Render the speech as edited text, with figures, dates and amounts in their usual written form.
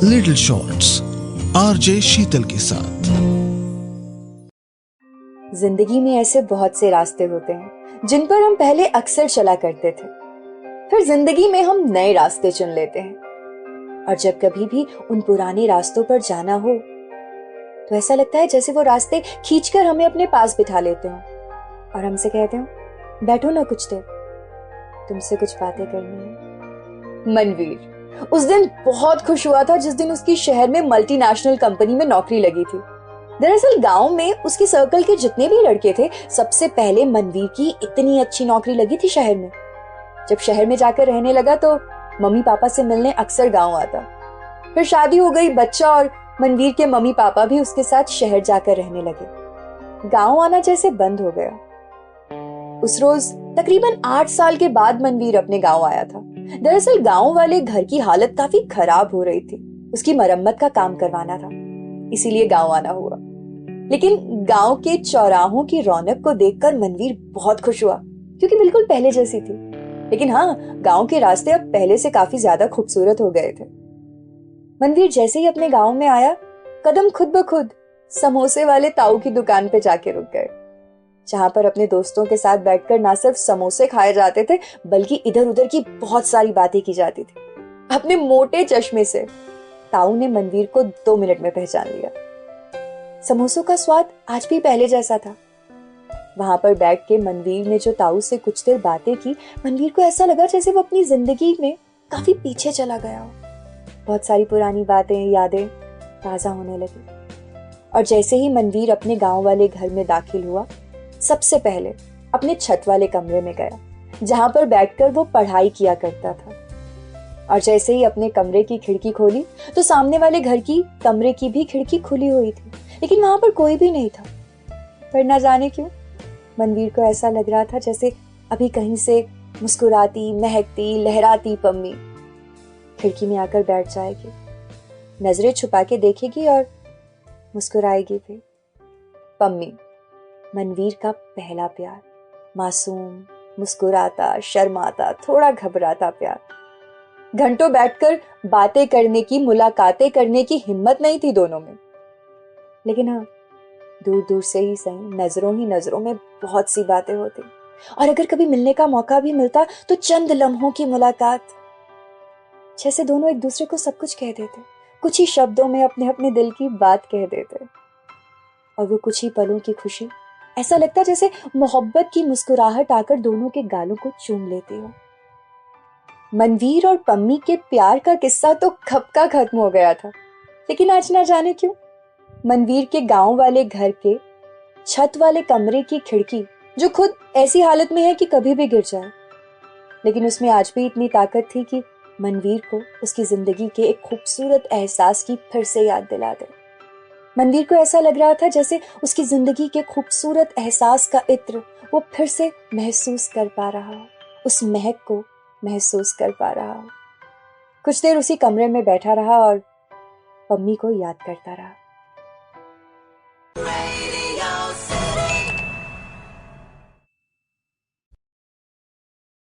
Little shorts RJ शीतल के साथ। जिंदगी में ऐसे बहुत से रास्ते होते हैं जिन पर हम पहले अक्सर चला करते थे, फिर जिंदगी में हम नए रास्ते चुन लेते हैं। और जब कभी भी उन पुराने रास्तों पर जाना हो तो ऐसा लगता है जैसे वो रास्ते खींचकर हमें अपने पास बिठा लेते हो और हमसे कहते हो बैठो ना कुछ देर, तुमसे कुछ बातें करनी है। मनवीर उस दिन बहुत खुश हुआ था जिस दिन उसकी शहर में मल्टीनेशनल कंपनी में नौकरी लगी थी। दरअसल गांव में उसके सर्कल के जितने भी लड़के थे, सबसे पहले मनवीर की इतनी अच्छी नौकरी लगी थी शहर में। जब शहर में जाकर रहने लगा तो मम्मी पापा से मिलने अक्सर गांव आता। फिर शादी हो गई, बच्चा, और मनवीर के मम्मी पापा भी उसके साथ शहर जाकर रहने लगे। गांव आना जैसे बंद हो गया। उस रोज तकरीबन 8 साल के बाद मनवीर अपने गांव आया था। दरअसल गांव वाले घर की हालत काफी खराब हो रही थी, उसकी मरम्मत का काम करवाना था, इसीलिए गांव आना हुआ। लेकिन गांव के चौराहों की रौनक को देखकर मनवीर बहुत खुश हुआ, क्योंकि बिल्कुल पहले जैसी थी। लेकिन हाँ, गांव के रास्ते अब पहले से काफी ज्यादा खूबसूरत हो गए थे। मनवीर जैसे ही अपने गांव में आया, कदम खुद ब खुद समोसे वाले ताऊ की दुकान पे जाके रुक गए, जहां पर अपने दोस्तों के साथ बैठकर ना सिर्फ समोसे खाए जाते थे, बल्कि इधर उधर की बहुत सारी बातें की जाती थी। अपने मोटे चश्मे से ताऊ ने मनवीर को 2 मिनट में पहचान लिया। समोसों का स्वाद आज भी पहले जैसा था। वहां पर बैठ के मनवीर ने जो ताऊ से कुछ देर बातें की, मनवीर को ऐसा लगा जैसे वो अपनी जिंदगी में काफी पीछे चला गया हो। बहुत सारी पुरानी बातें, यादें ताजा होने लगी। और जैसे ही मनवीर अपने गांव वाले घर में दाखिल हुआ, सबसे पहले अपने छत वाले कमरे में गया, जहां पर बैठकर वो पढ़ाई किया करता था। और जैसे ही अपने कमरे की खिड़की खोली तो सामने वाले घर की कमरे की भी खिड़की खुली हुई थी, लेकिन वहां पर कोई भी नहीं था। पर ना जाने क्यों मनवीर को ऐसा लग रहा था जैसे अभी कहीं से मुस्कुराती, महकती, लहराती पम्मी खिड़की में आकर बैठ जाएगी, नजरें छुपा के देखेगी और मुस्कुराएगी भी। पम्मी, मनवीर का पहला प्यार, मासूम, मुस्कुराता, शर्माता, थोड़ा घबराता प्यार। घंटों बैठकर बातें करने की, मुलाकातें करने की हिम्मत नहीं थी दोनों में, लेकिन हाँ, दूर दूर से ही सही, नजरों ही नजरों में बहुत सी बातें होती। और अगर कभी मिलने का मौका भी मिलता तो चंद लम्हों की मुलाकात, जैसे दोनों एक दूसरे को सब कुछ कह देते, कुछ ही शब्दों में अपने अपने दिल की बात कह देते। और वो कुछ ही पलों की खुशी, ऐसा लगता जैसे मोहब्बत की मुस्कुराहट आकर दोनों के गालों को चूम लेती हो। मनवीर और पम्मी के प्यार का किस्सा तो कब का खत्म हो गया था, लेकिन आज ना जाने क्यों मनवीर के गांव वाले घर के छत वाले कमरे की खिड़की, जो खुद ऐसी हालत में है कि कभी भी गिर जाए, लेकिन उसमें आज भी इतनी ताकत थी कि मनवीर को उसकी जिंदगी के एक खूबसूरत एहसास की फिर से याद दिला दे। मनवीर को ऐसा लग रहा था जैसे उसकी जिंदगी के खूबसूरत एहसास का इत्र वो फिर से महसूस कर पा रहा हो, उस महक को महसूस कर पा रहा हो। कुछ देर उसी कमरे में बैठा रहा और पम्मी को याद करता रहा।